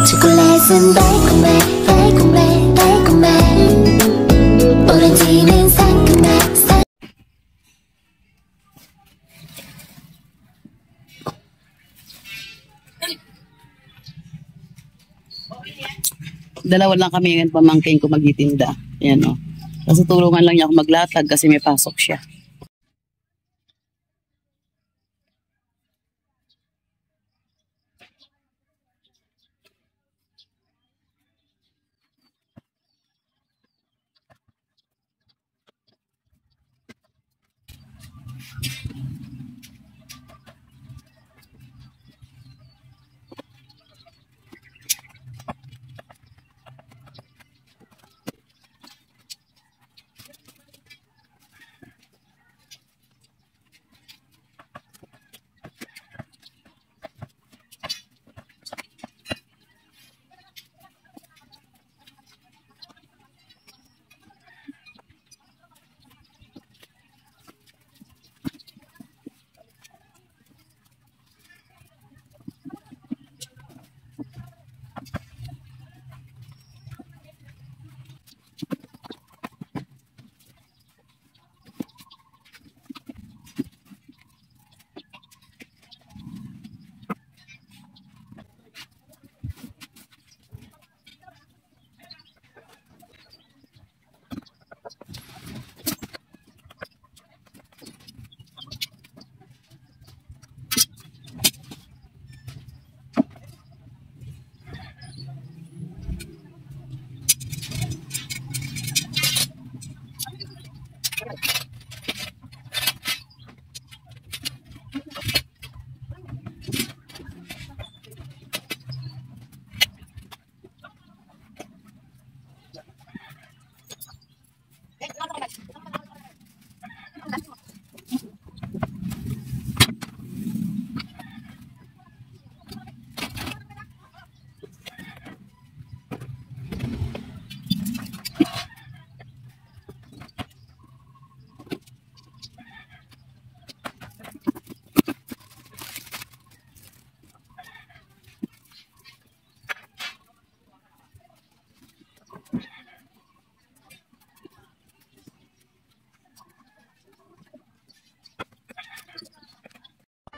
초콜릿은 달콤해 달콤해 달콤해 오렌지는 상큼해 Dalawa lang kami ngayon pamangkin ko magtitinda. Ayan o. Kasi tulungan lang niya ako maglatag kasi may pasok siya.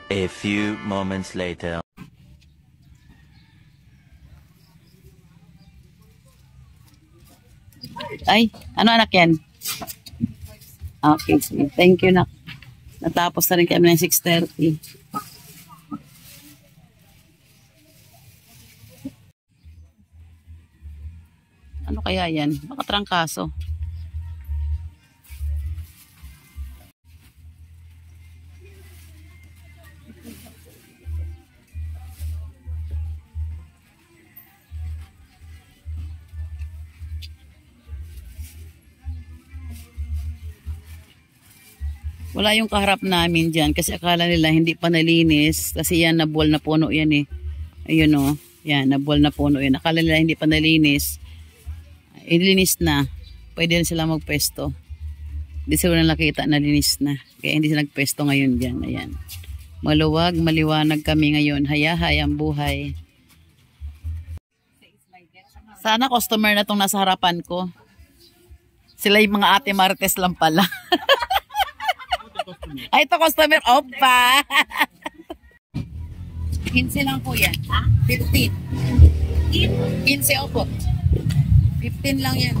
A few moments later. Ay, ano anak yan? Okay, sige. Thank you, nak. Natapos na rin kami ng 6:30. Ano kaya yan? Baka trangkaso. Wala yung kaharap namin dyan kasi akala nila hindi pa nalinis kasi yan nabuwal na puno yan eh. Ayun o. Yan, nabuwal na puno yan. Akala nila hindi pa nalinis. Ilinis na. Pwede na sila magpesto. Hindi sila nakita na linis na. Kaya hindi sila nagpesto ngayon dyan. Ayan. Maluwag, maliwanag kami ngayon. Hayahay ang buhay. Sana customer na tong nasa harapan ko. Sila yung mga ate Martes lang pala. Ay, ito customer. Opa! 15 lang po yan. 15. 15 opo. 15 lang yan.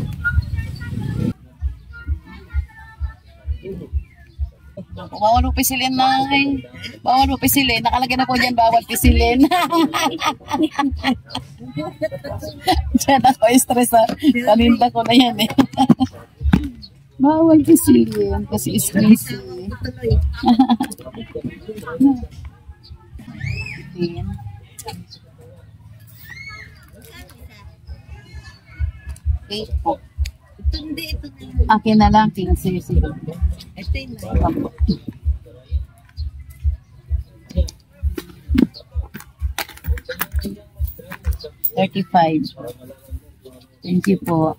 Bawal mo pisilin na. Bawal mo pisilin. Nakalagay na po dyan, bawal pisilin. Diyan ako stress ha. Paninda ko na yan eh. Bawal pisilin kasi stress eh. Okay po. Akin na lang, 15. Sige. Ito yun na. 35. Thank you po.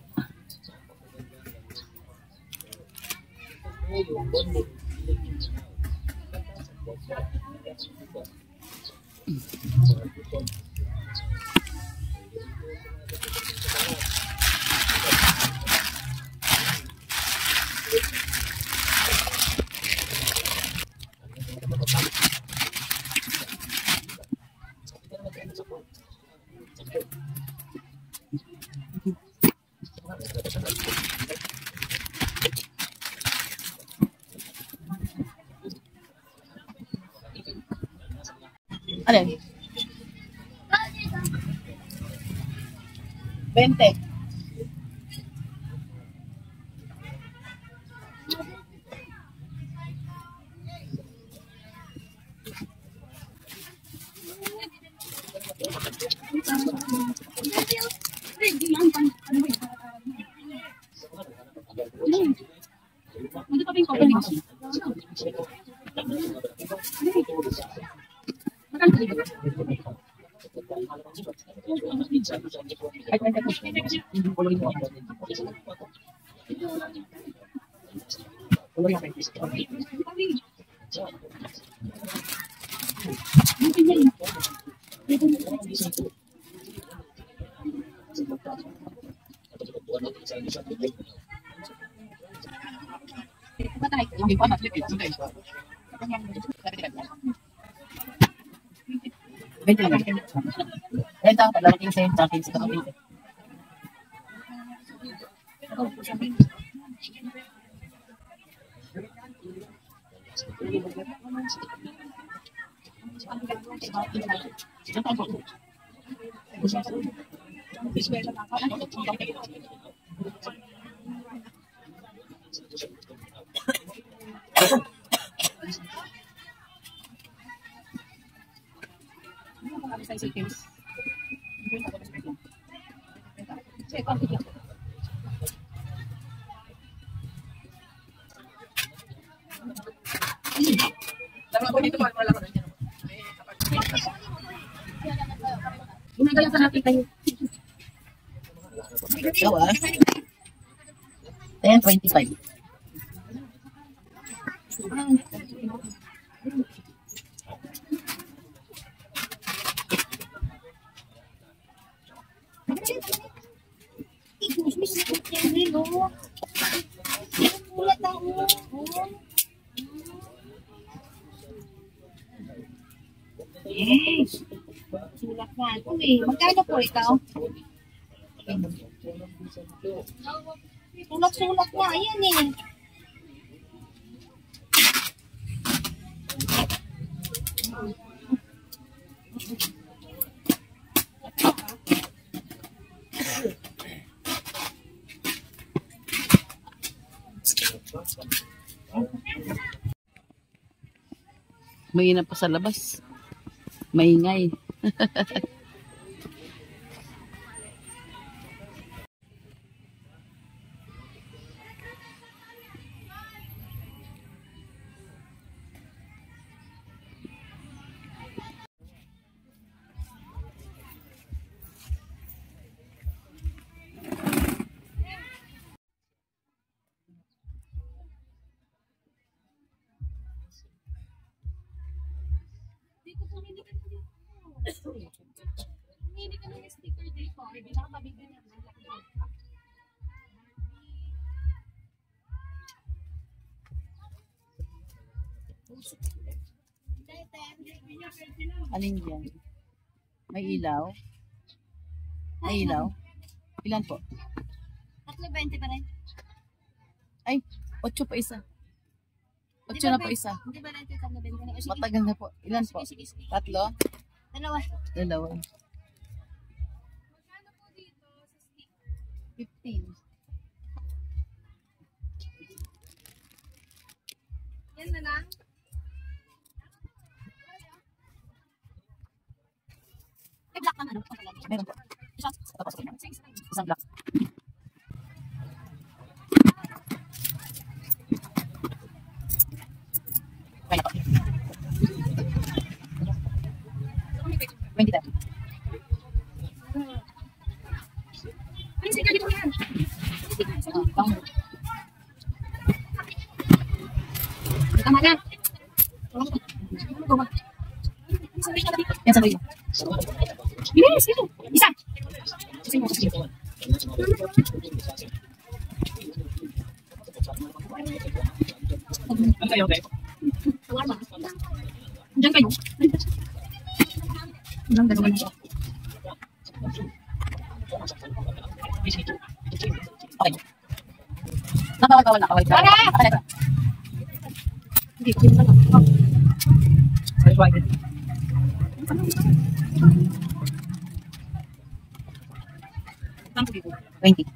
Alin? 20. Bente lang. Ito, talagang sa traffic sa kapit. Ginagalang sa natin kayo. Gawa. 10.25. Yes. Sulat na ako eh. Magkano po ikaw? Sulat-sulat na. Ayan eh. May pa sa labas. Maingay. Hindi ka ng sticker dito. Hindi na mabigyan ng Alin yan? May ilaw? May ilaw? Ilan po? 3.20 pa rin. Ay, 8 pa isa. 8 na po isa. Hindi ba rin ito 3.20? Matagal na po. Ilan po? Sige. 3? Dalawa. 15. Yan na lang. May black ng ano? Meron po. Isang black. Kaya po. 20 tayo. Ay, sige, dito yan. Tama na. Yan sa dulo. Bilis, ito. Isa. Diyan kayo. Diyan kayo. Okay. Nakawal na. Tara! Hindi ko na. Tanto dito. 20.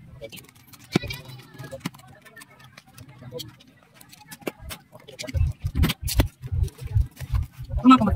Kumakamay.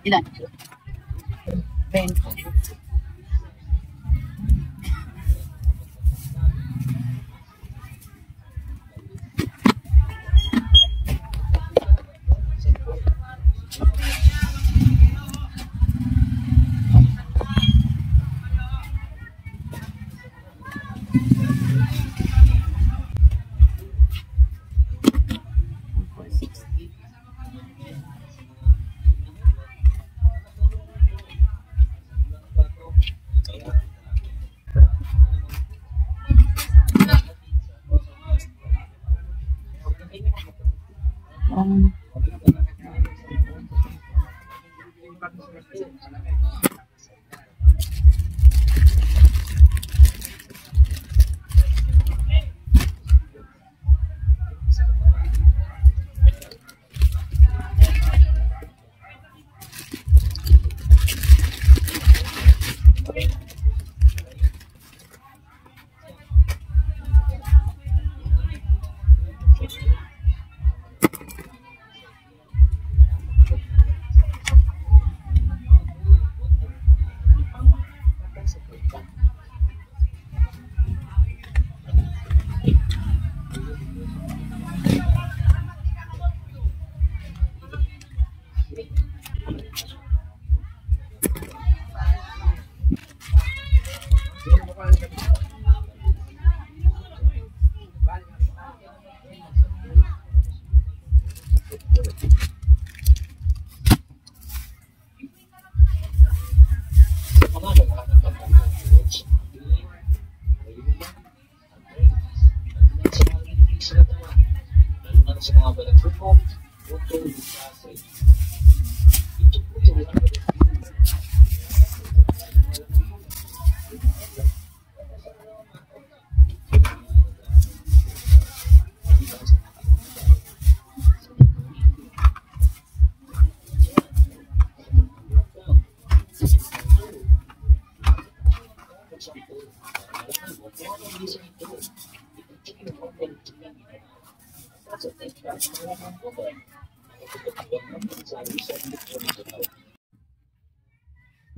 Ilan? 20.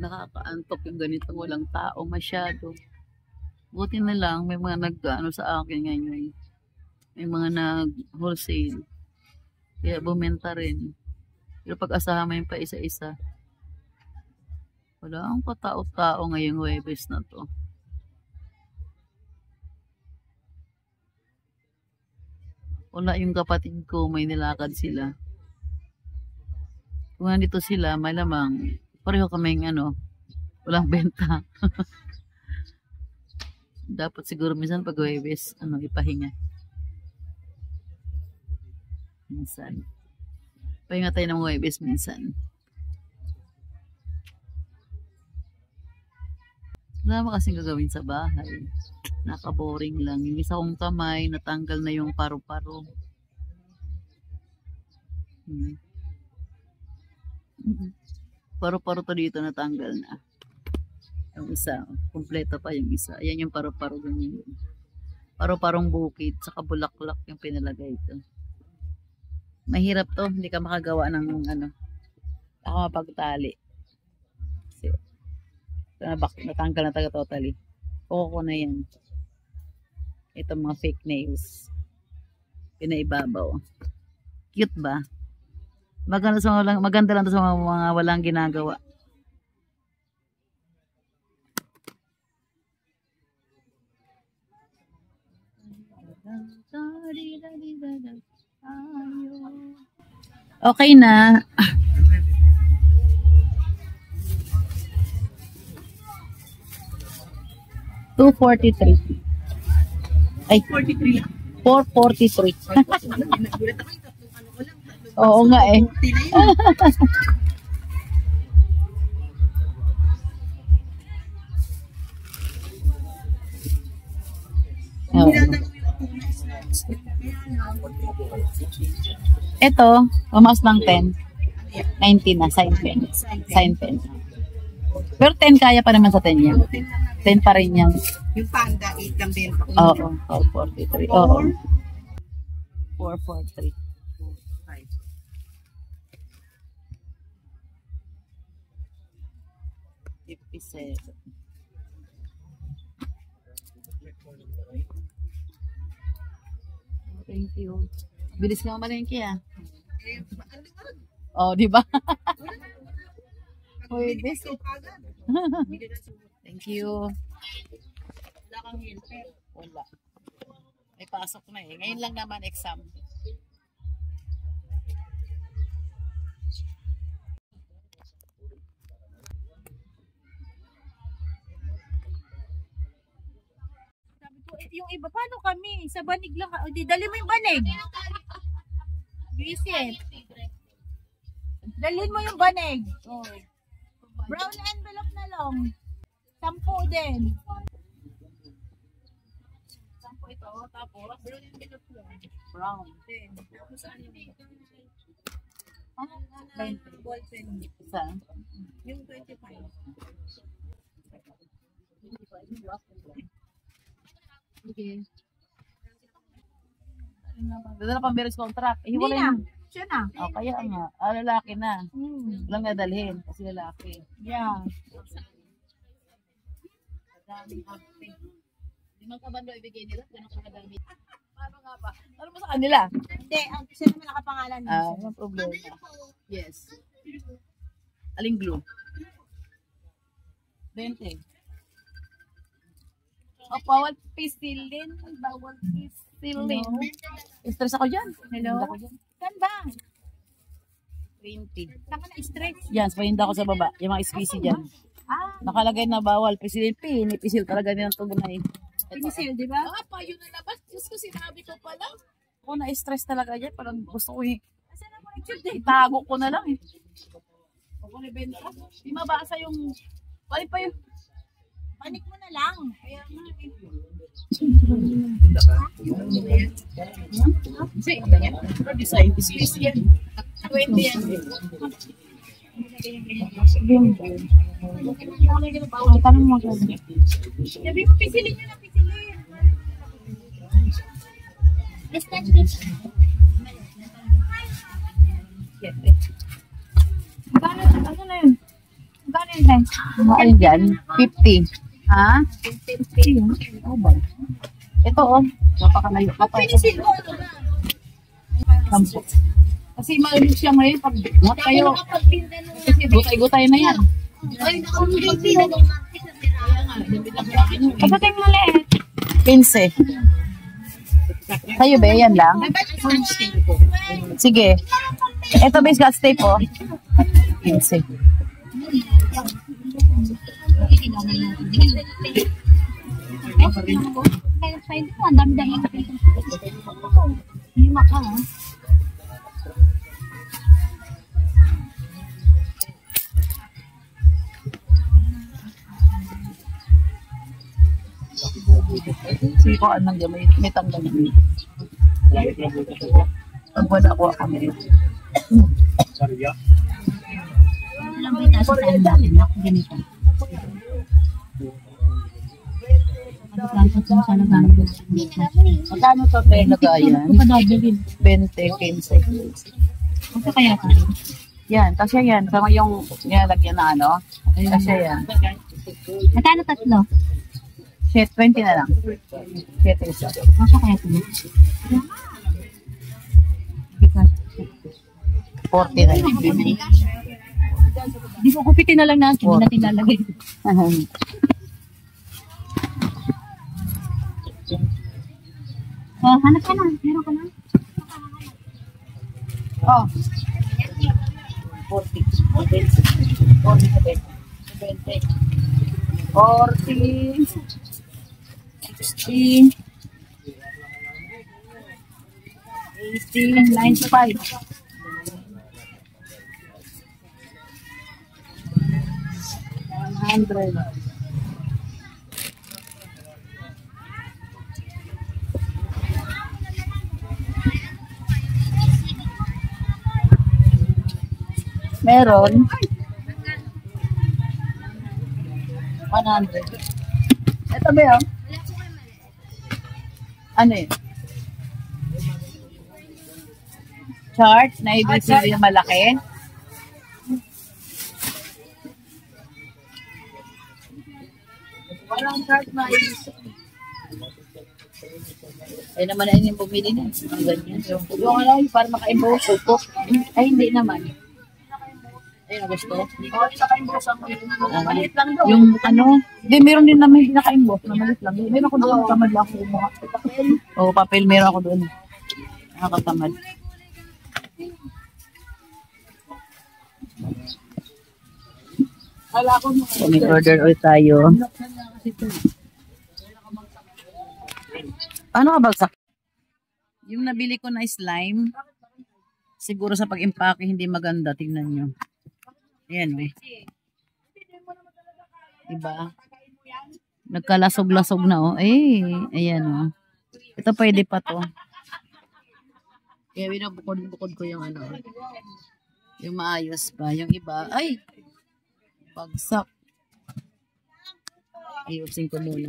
Nakakaantok yung ganitong walang tao masyado. Buti na lang may mga nag-ano sa akin ngayon. May mga nag-wholesale. Kaya bumenta rin. Pero pag-asahan mo yung pa isa-isa. Wala ang katao-tao ngayong Huwebes na to. Wala yung kapatid ko, may nilakad sila. Kung nandito sila, malamang pareho kaming walang benta. Dapat siguro minsan pag Huwebes, ipahinga. Minsan. Pahinga tayo ng Huwebes minsan. Wala naman kasing gagawin sa bahay. Nakaboring lang. Yung isa kong kamay, natanggal na yung paru-paro. Paru-paro to dito, natanggal na. Yung isa, kumpleto pa yung isa. Ayan yung paru-paro ganyan. Paru-parong bukid, saka bulaklak yung pinalagay ito. Mahirap to, hindi ka makagawa ng ako mapagtali. Kasi, natanggal na taga totally. Kuko na yan. Ito mga fake nails. Pinaibabaw. Cute ba? Maganda lang to sa mga walang ginagawa. Okay na. $243. Ay, 443. Oo nga eh. Oo. Ito, pumas ng 10. 19 na, sign pen. Sign pen. Pero 10 kaya pa naman sa 10 yan. 10 pa rin yan. Yung panda, 8 lang din. Oo, 443. Oo. 443. 57. Thank you. Bilis ka mamalengke ah. Oh, di ba? Pwede. Thank you. Wala kang helper. Wala. May pasok na eh. Ngayon lang naman exam. Sabi ko, yung iba, paano kami? Sa banig lang. O, di, dali mo yung banig. Visit. Dalhin mo yung banig. Oh. Brown envelope na lang. 10 din. 10 ito. Tapos, brown. Tapos ano yun? Ah, 20. Ballpen. Isa. Yung 25. Sige. Dala pang beres contract. Hindi Hiwalay na. mo. Siya na. Oh, kaya nga. Ah, lalaki na. Walang nadalhin. Kasi lalaki. Yeah. Daming ate. Limang kabando ibigay nila. Ganun kadami. Paano nga ba? Ano mo sa kanila? Hindi, siya naman nakapangalan. Ah, walang problema. Yes. Aling glue? 20. Oh, bawal pistil din. Bawal pistil din. Stress ako dyan. Hello? Ako dyan. Saan ba? 20. Saan ka na-stretch? Yan, pahinda ko sa baba. Yung mga squeezy dyan. Ah, Nakalagay na bawal. Pisilin, pinipisil talaga nilang tugunay. pinisil, di ba? Ah, pa, yun na labas. Diyos ko, sinabi ko pala. Ako na-stress talaga dyan. Parang gusto ko Saan ako nag-shoot? itago ko na lang eh. Ako ni Ben, di mabasa yung, pali pa yung, Panik mo na lang. kaya nga eh. Design, squeeze yan. 20 yan. Tanong mo ka. Sabi mo, pisilin nyo na, pisilin. Ano na yun? Gano yun, guys? Ano dyan? 50. Ha? 50. Oh, ba? Ito oh. Napakalayo pa pa. Pinisil mo, ano ba? Sampo. Kasi malamig siya ngayon pag buhat kayo. Kasi gutay-gutay na yan. Pagdating maliit. 15. Sa'yo ba? Yan lang? Sige. Ito ba yung Scotch tape oh? 15. Kaya sa'yo ko, ang dami-dami. Lima ka, ha? Sige ko anong gamay. May tanggal naman. Pag wala ko kami. Alam mo yung taas sa tayo natin, ganito. Magkano to pe lagayan? 20, 15. Ano kaya ka? Yan, kasi yan. Sama yung nilalagyan na ano. Kasi yan. Magkano tatlo? Shit, 20 na lang. Shit, isa. Ano kaya ito? 40 na. Di ko kupitin na lang natin. Hindi natin lalagay. Oh, hanap ka na. Meron ka na. Oh. 40. 40. 60. 80. 95. 100. Meron 100. Ito ba yun? Ano yun? Chart na ibig yung malaki? Walang chart na ibig. Ay naman na yung bumili na. Ang ganyan. Yung ano, para maka-imbo. Ay, hindi naman. Ay, gusto. Oo, naka-imbos ang maliit lang doon. Yung ano, hindi, meron din naman hindi naka-imbos. Maliit lang. Meron ako doon, tamad lang ako kumuha. Oo, papel, meron ako doon. Nakakatamad. So, may order ulit tayo. Ano ka bagsak? Yung nabili ko na slime, siguro sa pag-impake hindi maganda. Tingnan nyo. Ayan, eh. Diba? Nagkalasog-lasog na, oh. Eh, ayan, oh. Ito pwede pa to. Kaya binubukod-bukod ko yung ano. Yung maayos pa. Yung iba, ay! Bagsak. Ayusin ko muna.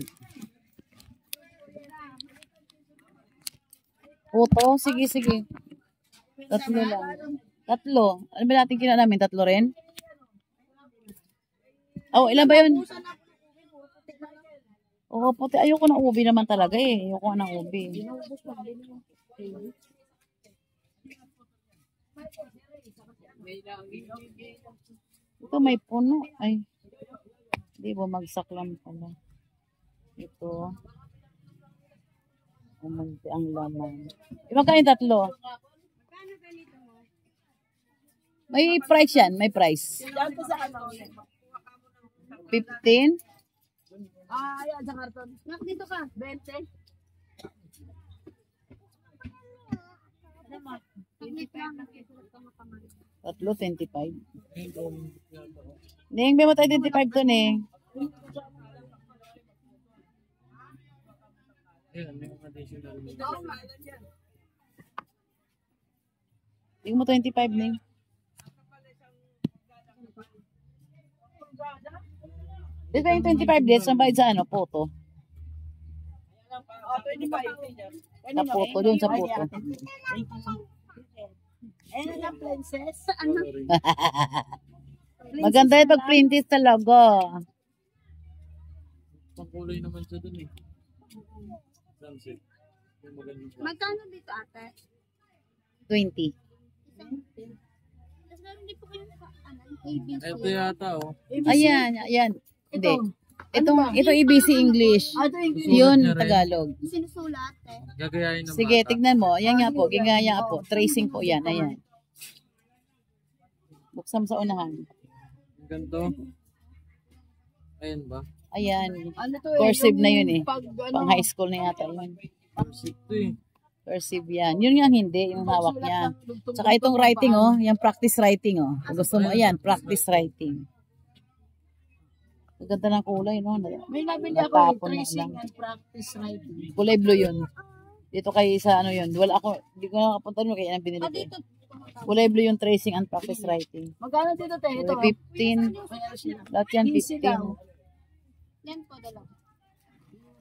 Opo, sige, sige. Tatlo lang. Tatlo. Ano ba natin kina namin? Tatlo rin? Oh, ilan ba yun? Oo, puti. Ayoko ng ubi naman talaga eh. Ayoko ng ubi. Ito may puno. Ay. Hindi, bumagsak lang pala. Ito. Umunti ang laman. Magkano yung tatlo? May price yan. May price. 15? Ayan, sa karton. Nak, dito ka. 20. Tatlo, 25. Ning, may matay 25 to, Ning. Ning mo 25, Ning. Dito yung 25 days, ang bayad sa ano, photo. Sa photo, yun sa photo. Ayan na, princess. Maganda yung pag-printed talaga. Pangkulay naman siya dun eh. Sunset. Magkano dito ate? 20. Tapos meron din po kayo ABC. Ito yata oh. Ayan, ayan. Hindi. Ito ABC English. Yun, Tagalog. Sinusulat eh. Gagayahin ng Sige, bata. tignan mo. Ayan nga po, gingaya po. Tracing po yan. Ayan. Buksan mo sa unahan. Ganito. Ayan ba? Ayan. Ano to Cursive na yun eh. Pag, Pang high school na yata yun. Ito eh. Cursive yan. Yun nga hindi, yung hawak niya. Tsaka itong writing oh, yung practice writing oh. Kung gusto mo, ayan, practice writing. Ang ganda ng kulay, no? may nabili ako Natapon na tracing lang. and practice writing. Kulay blue yun. Dito kay sa ano yun. Wala ako, hindi ko nakapunta nun kaya ang binili ko. Kulay blue yung tracing and practice writing. Magkano dito tayo? Ito. 15. Lahat yan 15 lang. 15. Yan po dalawa.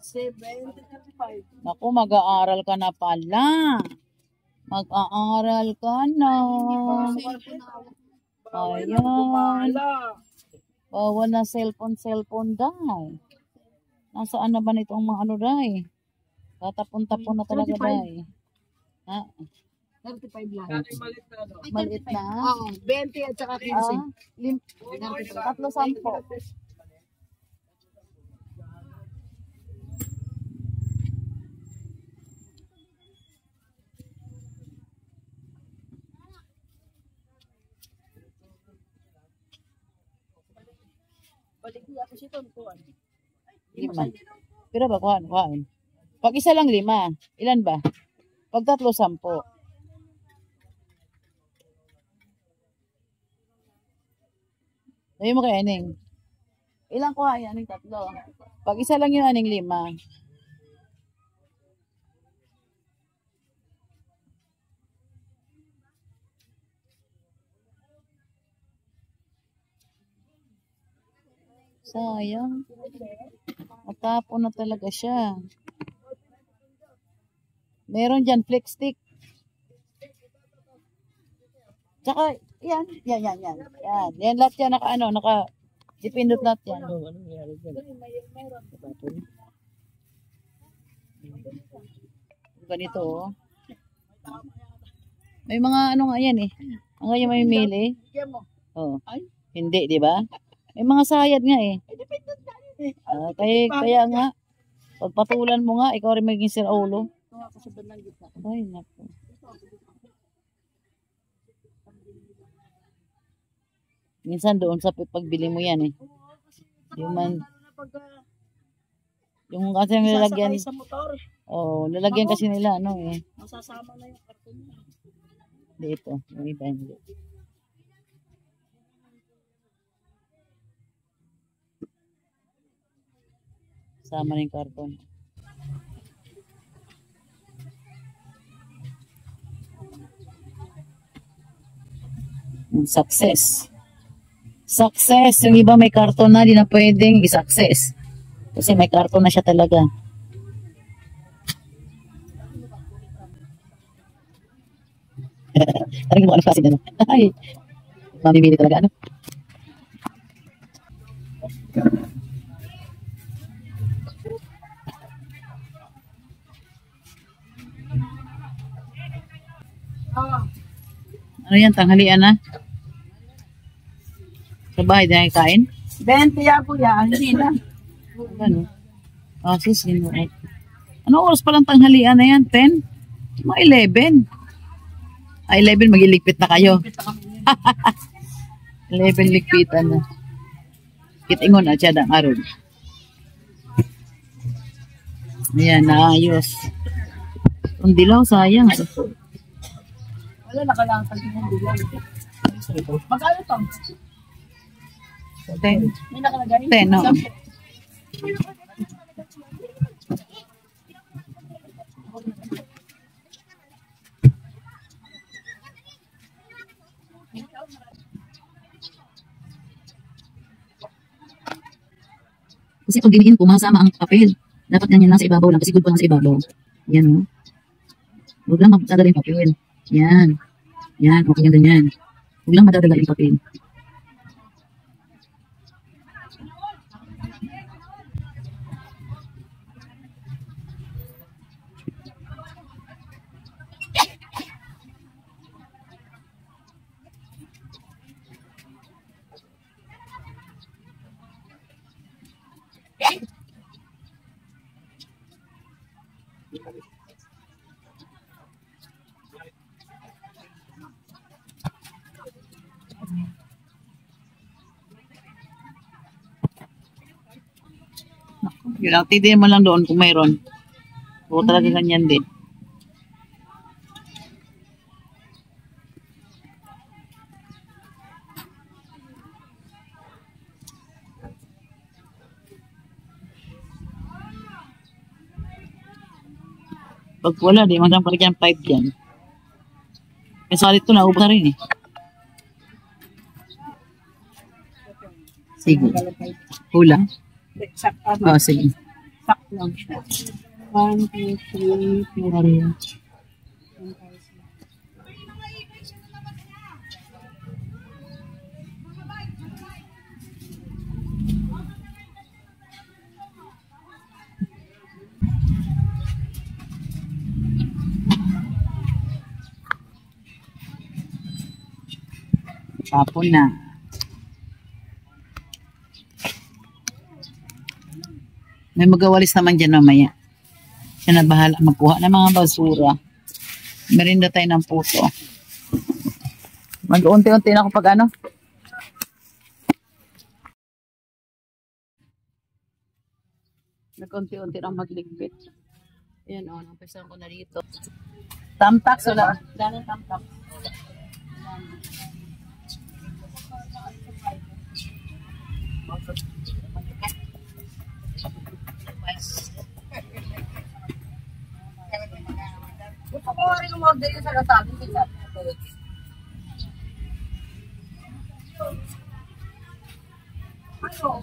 7.35. Naku, mag-aaral ka na pala. Mag-aaral ka na. Ayan. Bawal na cellphone dahil. Nasaan na ba nitong mga ano dahil? Tatapon-tapon na talaga dahil. Ha? 35 lang. Kaya yung maliit na ano. Maliit na. Oo, 20 at saka 15. Tatlo sampo. Balik niya ako si Tontuan. Lima. Pero ba, kuhaan. Pag isa lang 5. Ilan ba? Pag tatlo, 10. Sabi mo kay Aning. Ilang kuha yan? Aning 3. Pag isa lang yung Aning 5. Sayang. Matapon na talaga siya. Meron dyan, flex stick. Tsaka, yan. Yan lahat yan, dipindot lahat yan. Anong nangyari dyan? Ganito, oh. May mga ano nga yan eh. Ang ganyan may mili. Oh. Hindi, di ba? May mga sayad nga eh. Kaya nga, pagpatulan mo nga, ikaw rin maging sir ulo. Ay, naku. Minsan doon sa pagbili mo yan eh. Yung kasi nilalagyan. Sa motor, Oh, lalagyan kasi nila ano eh. masasama na yung karton niya. Dito, yung iba hindi. Sama na yung karton. Success. Success. Yung iba may karton na, di na pwedeng i-success. Kasi may karton na siya talaga. Taring mo ano kasi ano. Ay, mamimili talaga ano. Ano yan, tanghalian na? Sa bahay din ay kain? 20 ya kuya, hindi na. Ano? Ah, sis, ano oras palang tanghalian na yan? 10? Mga 11. Ah, 11, magiligpit na kayo. 11 ligpitan na. Kitingon at siya ang aron. Ayan, naayos. Ang dilaw, sayang. Wala nakalangkal din yung bilang. Magkano to? 10. May nakalagay? 10, no? Kasi pag diniin ko, masama ang papel. Dapat ganyan lang sa ibabaw lang. Kasi good pa lang sa ibabaw. Yan, no? Huwag lang magdadala yung papel. Yan. Yan, okay yung ganyan. Huwag lang madadala yung papel. Yun lang, tidiin mo lang doon kung mayroon. Oo, talaga ganyan din. Pag wala, di magandang paligyan 5 dyan. Kaya sa dito na, ubos na rin eh. Sige. Hula. Oh, sige. Sak lang siya. 1, 2, 3, 4. Tapon na. May magawalis naman dyan mamaya. Siya na bahala magkuha ng mga basura. Merinda tayo ng puto. Mag-unti-unti na ako pag ano. Nag-unti-unti na magligpit. Ayan o, napisan ko na dito. Tamtak, wala. Wala ng tamtak. Gusto ko rin umorder yung sa Lazada. Ano?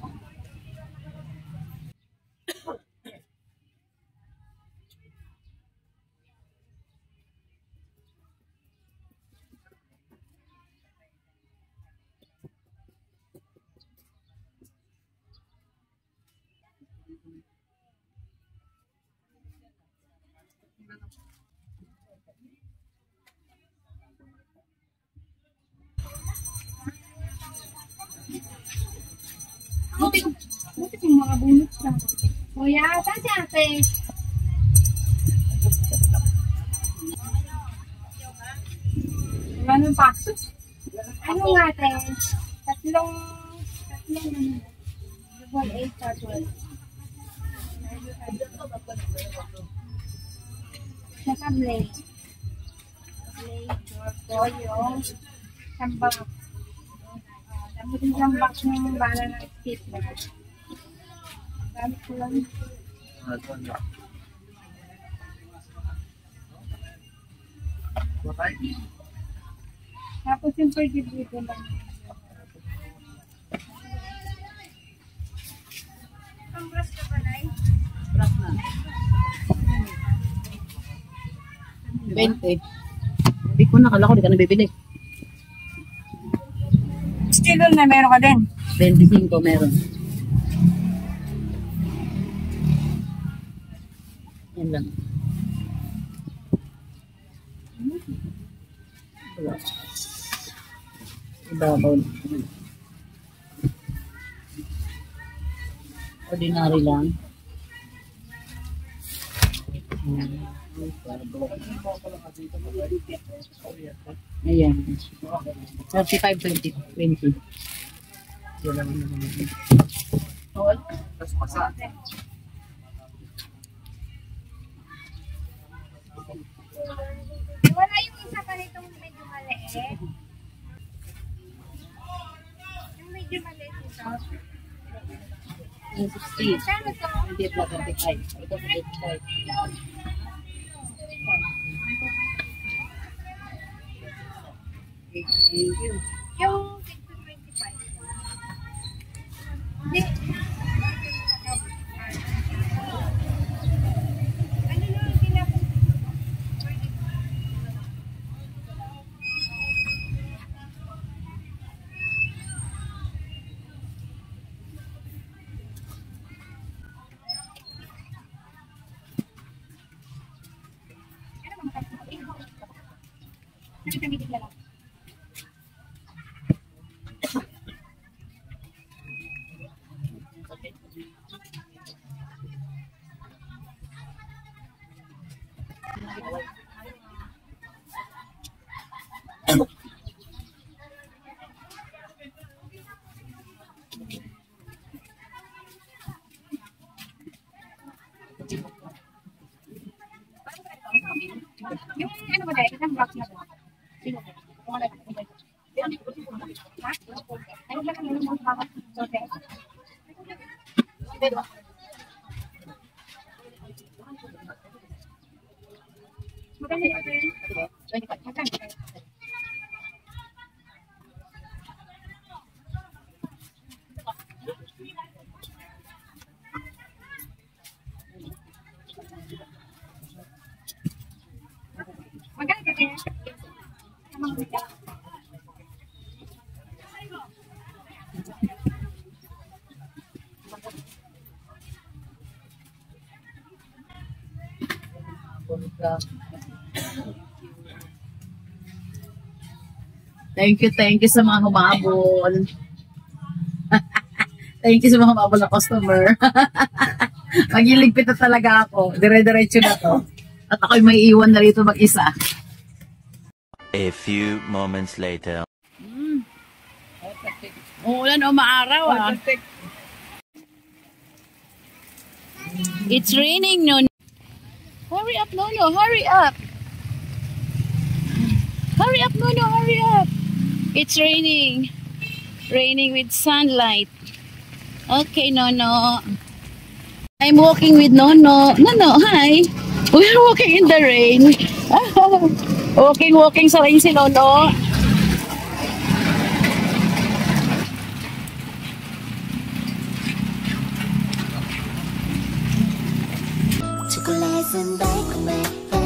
Buti kung makabunot siya. Kuya, saan si ate? Anong paso? Ano nga ate? Tatlong double eight tatlo. Saka blade. Blade, toyo, sambak. Tapos yung sambak ng bala ng skip na. Gamit ko lang. Tapos yung per dito lang. Ang brush ka ba, Nay? Trap na. 20. Hindi ko nakala ko, di ka nabibili. Kilo na meron ka din. 25 meron. Yan lang. Wala. Ibabaw. Ordinary lang. Ayan. 35, 20. 20. Wala yung isa pa nitong medyo maliit. Yung medyo maliit ito. Yung 60. Kano to? Hindi pa 35. Ito 35. Thank you. Yung 25. Hindi. Ano na yung tinapos? Ano bang tapos? Ano kami lang? Yung ano ba dahil? Isang box na ba? Sino? Kung ano ba? Ha? Ano ba kami yung mga sorte? Magkano yung ate? 25. Magkano? Magkano ate? Tamang bigla. Thank you sa mga humabol. Thank you sa mga humabol na customer. Magiligpit na talaga ako. Dire-diretso na to. At ako'y may iwan na rito mag-isa. A few moments later. Uulan o maaraw ah. It's raining, no. Hurry up, Nono. Hurry up. Hurry up, Nono. Hurry up. It's raining. Raining with sunlight. Okay, Nono. I'm walking with Nono. Nono, hi. We're walking in the rain. Walking sa rain si Nono. 초콜릿은 달콤해